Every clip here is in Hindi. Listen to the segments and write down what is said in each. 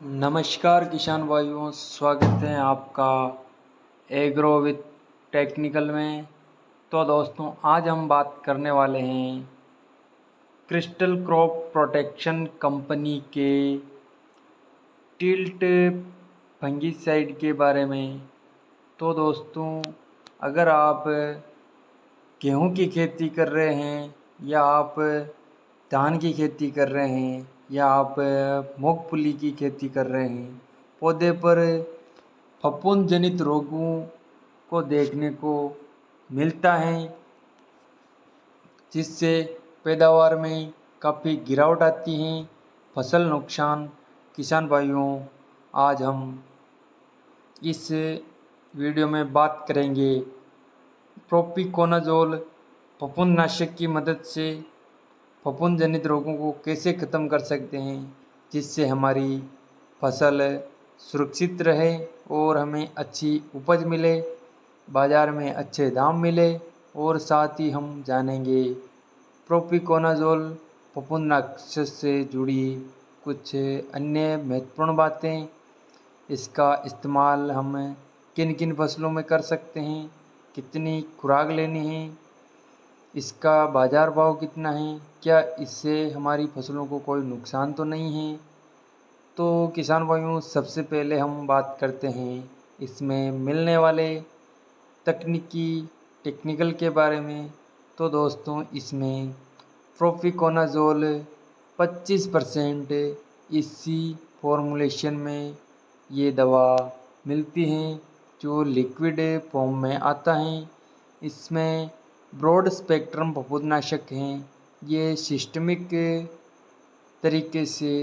नमस्कार किसान भाइयों, स्वागत है आपका एग्रो विद टेक्निकल में। तो दोस्तों, आज हम बात करने वाले हैं क्रिस्टल क्रॉप प्रोटेक्शन कंपनी के टिल्ट फंगिसाइड के बारे में। तो दोस्तों, अगर आप गेहूं की खेती कर रहे हैं या आप धान की खेती कर रहे हैं या आप मूंगफली की खेती कर रहे हैं, पौधे पर फफूंद जनित रोगों को देखने को मिलता है, जिससे पैदावार में काफ़ी गिरावट आती है, फसल नुकसान। किसान भाइयों, आज हम इस वीडियो में बात करेंगे प्रोपिकोनाजोल फफूंदनाशक की मदद से फफूंद जनित रोगों को कैसे ख़त्म कर सकते हैं, जिससे हमारी फसल सुरक्षित रहे और हमें अच्छी उपज मिले, बाज़ार में अच्छे दाम मिले। और साथ ही हम जानेंगे प्रोपिकोनाजोल फफूंदनाशक से जुड़ी कुछ अन्य महत्वपूर्ण बातें। इसका इस्तेमाल हम किन किन फसलों में कर सकते हैं, कितनी खुराक लेनी है, इसका बाज़ार भाव कितना है, क्या इससे हमारी फसलों को कोई नुकसान तो नहीं है। तो किसान भाइयों, सबसे पहले हम बात करते हैं इसमें मिलने वाले तकनीकी टेक्निकल के बारे में। तो दोस्तों, इसमें प्रोपिकोनाजोल 25% इसी फॉर्मूलेशन में ये दवा मिलती है, जो लिक्विड फॉर्म में आता है। इसमें ब्रॉड स्पेक्ट्रम फफूंदनाशक हैं। ये सिस्टमिक तरीके से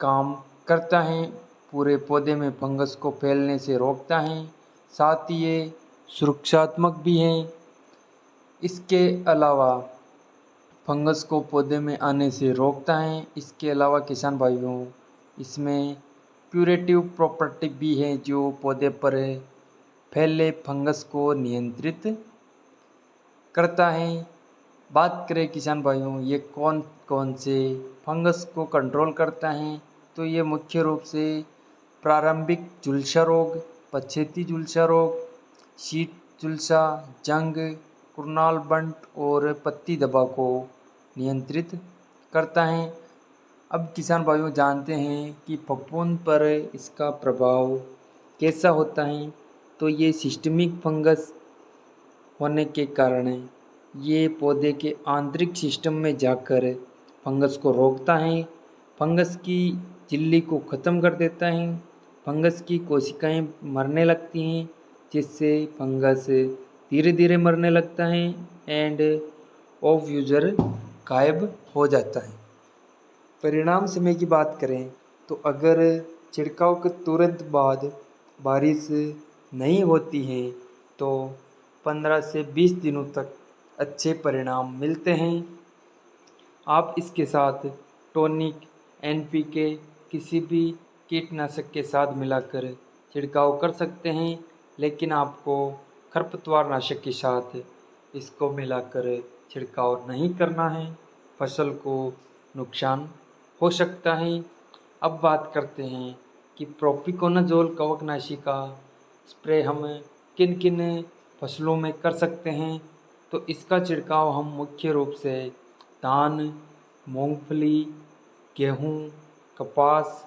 काम करता है, पूरे पौधे में फंगस को फैलने से रोकता है, साथ ही ये सुरक्षात्मक भी हैं। इसके अलावा फंगस को पौधे में आने से रोकता है। इसके अलावा किसान भाइयों, इसमें क्यूरेटिव प्रॉपर्टी भी है, जो पौधे पर फैले फंगस को नियंत्रित करता है। बात करें किसान भाइयों, ये कौन कौन से फंगस को कंट्रोल करता है, तो ये मुख्य रूप से प्रारंभिक झुलसा रोग, पछेती झुलसा रोग, शीत झुलसा, जंग, कुरनाल बंट और पत्ती धब्बा को नियंत्रित करता है। अब किसान भाइयों, जानते हैं कि फफूंद पर इसका प्रभाव कैसा होता है। तो ये सिस्टमिक फंगस होने के कारण ये पौधे के आंतरिक सिस्टम में जाकर फंगस को रोकता है, फंगस की झिल्ली को ख़त्म कर देता है, फंगस की कोशिकाएं मरने लगती हैं, जिससे फंगस धीरे धीरे मरने लगता है एंड ऑफ यूजर गायब हो जाता है। परिणाम समय की बात करें तो अगर छिड़काव के तुरंत बाद बारिश नहीं होती है, तो 15 से 20 दिनों तक अच्छे परिणाम मिलते हैं। आप इसके साथ टॉनिक, एनपीके, किसी भी कीटनाशक के साथ मिलाकर छिड़काव कर सकते हैं, लेकिन आपको खरपतवारनाशक के साथ इसको मिलाकर छिड़काव नहीं करना है, फसल को नुकसान हो सकता है। अब बात करते हैं कि प्रोपिकोनाजोल कवकनाशी का स्प्रे हम किन किन फसलों में कर सकते हैं। तो इसका छिड़काव हम मुख्य रूप से धान, मूंगफली, गेहूं, कपास,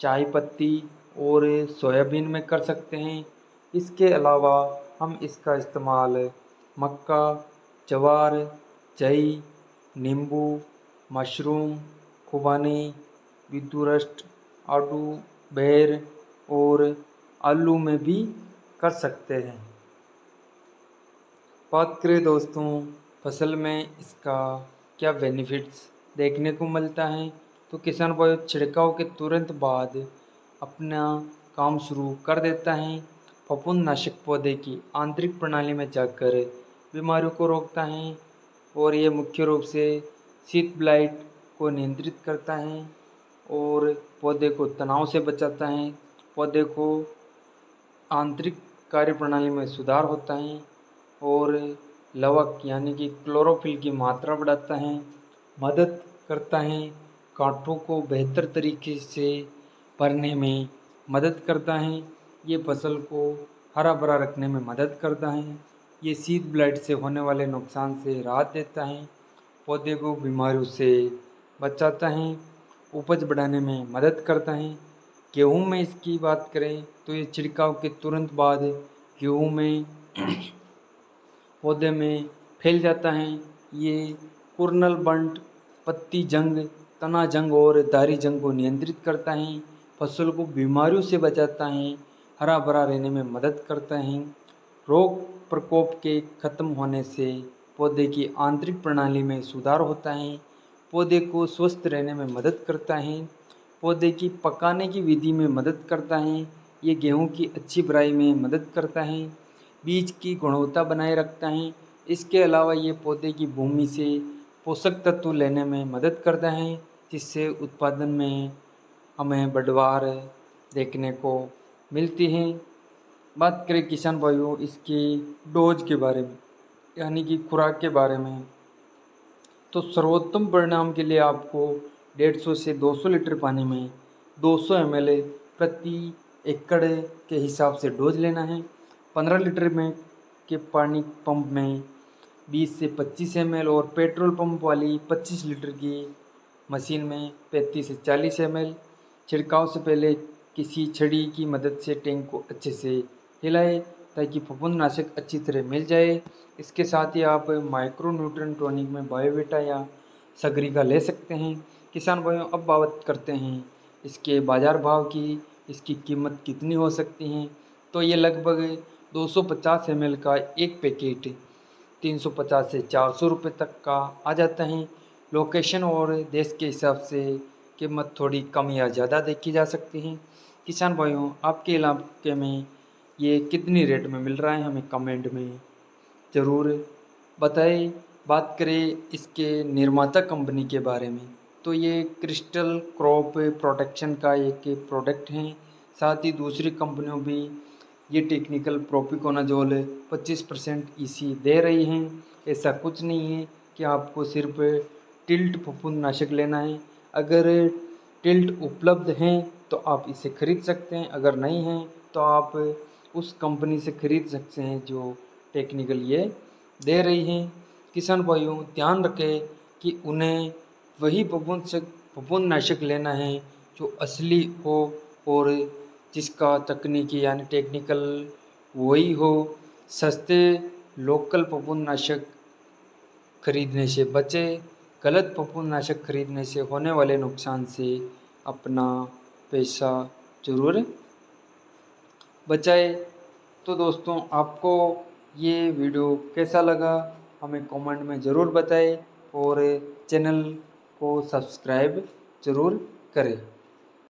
चाय पत्ती और सोयाबीन में कर सकते हैं। इसके अलावा हम इसका इस्तेमाल मक्का, ज्वार, जई, नींबू, मशरूम, खुबानी, विदुरस्ट, आड़ू, बेर और आलू में भी कर सकते हैं। बात करें दोस्तों, फसल में इसका क्या बेनिफिट्स देखने को मिलता है। तो किसान भाई छिड़काव के तुरंत बाद अपना काम शुरू कर देता है। फफूंदनाशक पौधे की आंतरिक प्रणाली में जाकर बीमारियों को रोकता है और ये मुख्य रूप से शीत ब्लाइट को नियंत्रित करता है और पौधे को तनाव से बचाता है। पौधे को आंतरिक कार्यप्रणाली में सुधार होता है और लवक यानी कि क्लोरोफिल की मात्रा बढ़ाता है, मदद करता है कांटों को बेहतर तरीके से भरने में मदद करता है। ये फसल को हरा भरा रखने में मदद करता है। ये शीत ब्लाइट से होने वाले नुकसान से राहत देता है। पौधे को बीमारियों से बचाता है। उपज बढ़ाने में मदद करता है। गेहूँ में इसकी बात करें तो ये छिड़काव के तुरंत बाद गेहूँ में पौधे में फैल जाता है। ये कुर्नल बंट, पत्ती जंग, तना जंग और दारी जंग को नियंत्रित करता है। फसल को बीमारियों से बचाता है। हरा भरा रहने में मदद करता है। रोग प्रकोप के खत्म होने से पौधे की आंतरिक प्रणाली में सुधार होता है। पौधे को स्वस्थ रहने में मदद करता है। पौधे की पकाने की विधि में मदद करता है। ये गेहूं की अच्छी भराई में मदद करता है। बीज की गुणवत्ता बनाए रखता है। इसके अलावा ये पौधे की भूमि से पोषक तत्व लेने में मदद करता है, जिससे उत्पादन में हमें बढ़वार देखने को मिलती है। बात करें किसान भाइयों इसके डोज के बारे में, यानी कि खुराक के बारे में, तो सर्वोत्तम परिणाम के लिए आपको 150 से 200 लीटर पानी में 200 ml प्रति एकड़ के हिसाब से डोज लेना है। 15 लीटर में के पानी पंप में 20 से 25 ml और पेट्रोल पंप वाली 25 लीटर की मशीन में 35 से 40 ml। छिड़काव से पहले किसी छड़ी की मदद से टैंक को अच्छे से हिलाएं ताकि फफूंदनाशक अच्छी तरह मिल जाए। इसके साथ ही आप माइक्रो न्यूट्रिएंट टॉनिक में बायोवीटा या सगरी का ले सकते हैं। किसान भाइयों अब बात करते हैं इसके बाज़ार भाव की, इसकी कीमत कितनी हो सकती है। तो ये लगभग 250 ml का एक पैकेट 350 से 400 रुपये तक का आ जाता है। लोकेशन और देश के हिसाब से कीमत थोड़ी कम या ज़्यादा देखी जा सकती है। किसान भाइयों आपके इलाके में ये कितनी रेट में मिल रहा है हमें कमेंट में ज़रूर बताएं। बात करें इसके निर्माता कंपनी के बारे में, तो ये क्रिस्टल क्रॉप प्रोटेक्शन का एक प्रोडक्ट है। साथ ही दूसरी कंपनियों भी ये टेक्निकल प्रोपिकोनाजोल 25% ईसी दे रही हैं। ऐसा कुछ नहीं है कि आपको सिर्फ टिल्ट फफूंदनाशक लेना है। अगर टिल्ट उपलब्ध हैं तो आप इसे खरीद सकते हैं, अगर नहीं हैं तो आप उस कंपनी से खरीद सकते हैं जो टेक्निकल ये दे रही हैं। किसान भाइयों ध्यान रखें कि उन्हें वही फफूंदनाशक लेना है जो असली हो और जिसका तकनीकी यानी टेक्निकल वही हो। सस्ते लोकल फफूंदनाशक खरीदने से बचें। गलत फफूंदनाशक खरीदने से होने वाले नुकसान से अपना पैसा ज़रूर बचाएं। तो दोस्तों आपको ये वीडियो कैसा लगा हमें कमेंट में ज़रूर बताएं और चैनल को सब्सक्राइब ज़रूर करें।